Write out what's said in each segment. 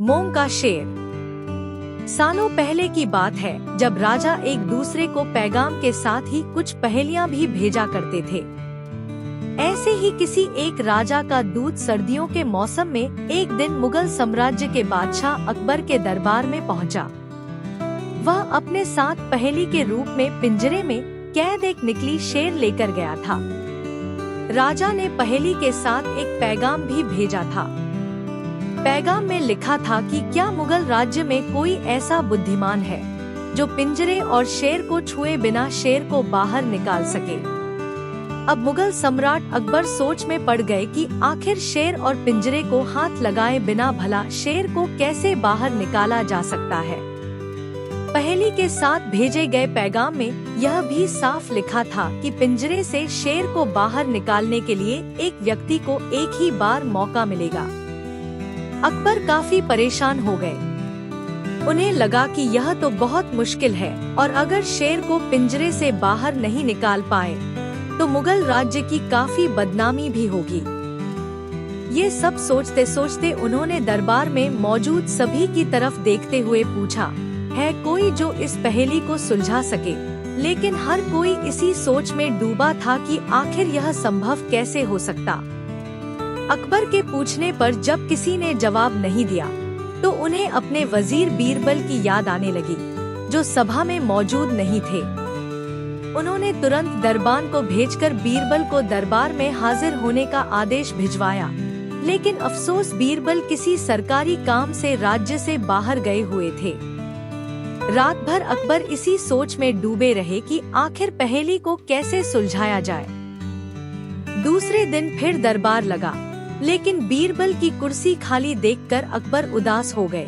मोम का शेर। सालों पहले की बात है जब राजा एक दूसरे को पैगाम के साथ ही कुछ पहेलियां भी भेजा करते थे। ऐसे ही किसी एक राजा का दूत सर्दियों के मौसम में एक दिन मुगल साम्राज्य के बादशाह अकबर के दरबार में पहुंचा। वह अपने साथ पहेली के रूप में पिंजरे में कैद एक निकली शेर लेकर गया था। राजा ने पहेली के साथ एक पैगाम भी भेजा था। पैगाम में लिखा था कि क्या मुगल राज्य में कोई ऐसा बुद्धिमान है जो पिंजरे और शेर को छुए बिना शेर को बाहर निकाल सके। अब मुगल सम्राट अकबर सोच में पड़ गए कि आखिर शेर और पिंजरे को हाथ लगाए बिना भला शेर को कैसे बाहर निकाला जा सकता है। पहेली के साथ भेजे गए पैगाम में यह भी साफ लिखा था कि पिंजरे से शेर को बाहर निकालने के लिए एक व्यक्ति को एक ही बार मौका मिलेगा। अकबर काफी परेशान हो गए। उन्हें लगा कि यह तो बहुत मुश्किल है और अगर शेर को पिंजरे से बाहर नहीं निकाल पाए तो मुगल राज्य की काफी बदनामी भी होगी। ये सब सोचते सोचते उन्होंने दरबार में मौजूद सभी की तरफ देखते हुए पूछा, है कोई जो इस पहेली को सुलझा सके। लेकिन हर कोई इसी सोच में डूबा था कि आखिर यह संभव कैसे हो सकता। अकबर के पूछने पर जब किसी ने जवाब नहीं दिया तो उन्हें अपने वजीर बीरबल की याद आने लगी, जो सभा में मौजूद नहीं थे। उन्होंने तुरंत दरबान को भेजकर बीरबल को दरबार में हाजिर होने का आदेश भिजवाया। लेकिन अफसोस बीरबल किसी सरकारी काम से राज्य से बाहर गए हुए थे। रात भर अकबर इसी सोच में डूबे रहे कि आखिर पहेली को कैसे सुलझाया जाए। दूसरे दिन फिर दरबार लगा, लेकिन बीरबल की कुर्सी खाली देखकर अकबर उदास हो गए।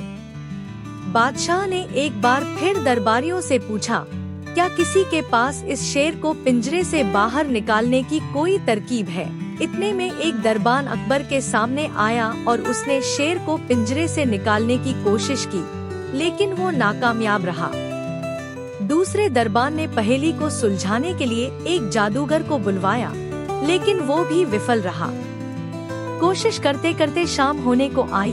बादशाह ने एक बार फिर दरबारियों से पूछा, क्या किसी के पास इस शेर को पिंजरे से बाहर निकालने की कोई तरकीब है। इतने में एक दरबान अकबर के सामने आया और उसने शेर को पिंजरे से निकालने की कोशिश की, लेकिन वो नाकामयाब रहा। दूसरे दरबान ने पहेली को सुलझाने के लिए एक जादूगर को बुलवाया, लेकिन वो भी विफल रहा। कोशिश करते करते शाम होने को आई,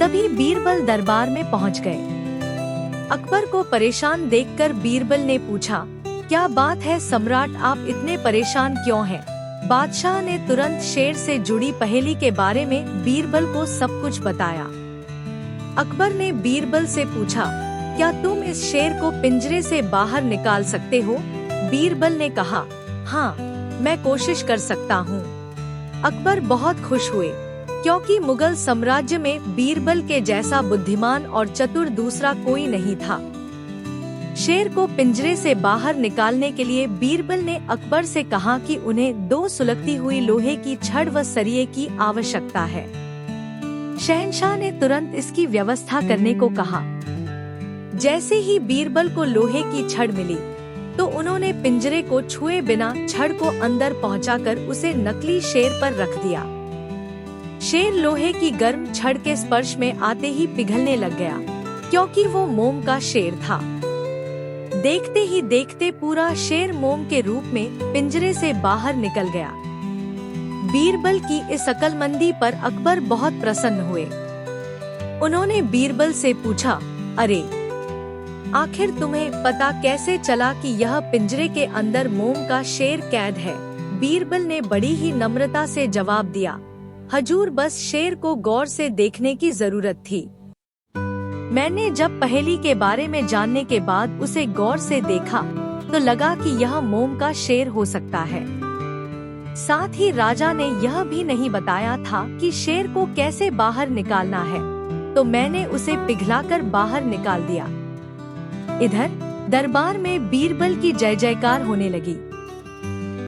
तभी बीरबल दरबार में पहुंच गए। अकबर को परेशान देखकर बीरबल ने पूछा, क्या बात है सम्राट, आप इतने परेशान क्यों हैं? बादशाह ने तुरंत शेर से जुड़ी पहेली के बारे में बीरबल को सब कुछ बताया। अकबर ने बीरबल से पूछा, क्या तुम इस शेर को पिंजरे से बाहर निकाल सकते हो? बीरबल ने कहा, हाँ, मैं कोशिश कर सकता हूँ। अकबर बहुत खुश हुए, क्योंकि मुगल साम्राज्य में बीरबल के जैसा बुद्धिमान और चतुर दूसरा कोई नहीं था। शेर को पिंजरे से बाहर निकालने के लिए बीरबल ने अकबर से कहा कि उन्हें 2 सुलगती हुई लोहे की छड़ व सरिये की आवश्यकता है। शहंशाह ने तुरंत इसकी व्यवस्था करने को कहा। जैसे ही बीरबल को लोहे की छड़ मिली तो उन्होंने पिंजरे को छुए बिना छड़ को अंदर पहुंचाकर उसे नकली शेर पर रख दिया। शेर लोहे की गर्म छड़ के स्पर्श में आते ही पिघलने लग गया, क्योंकि वो मोम का शेर था। देखते ही देखते पूरा शेर मोम के रूप में पिंजरे से बाहर निकल गया। बीरबल की इस अक्लमंदी पर अकबर बहुत प्रसन्न हुए। उन्होंने बीरबल से पूछा, अरे आखिर तुम्हें पता कैसे चला कि यह पिंजरे के अंदर मोम का शेर कैद है? बीरबल ने बड़ी ही नम्रता से जवाब दिया, हजूर, बस शेर को गौर से देखने की जरूरत थी। मैंने जब पहेली के बारे में जानने के बाद उसे गौर से देखा तो लगा कि यह मोम का शेर हो सकता है। साथ ही राजा ने यह भी नहीं बताया था कि शेर को कैसे बाहर निकालना है, तो मैंने उसे पिघलाकर बाहर निकाल दिया। इधर दरबार में बीरबल की जय जयकार होने लगी।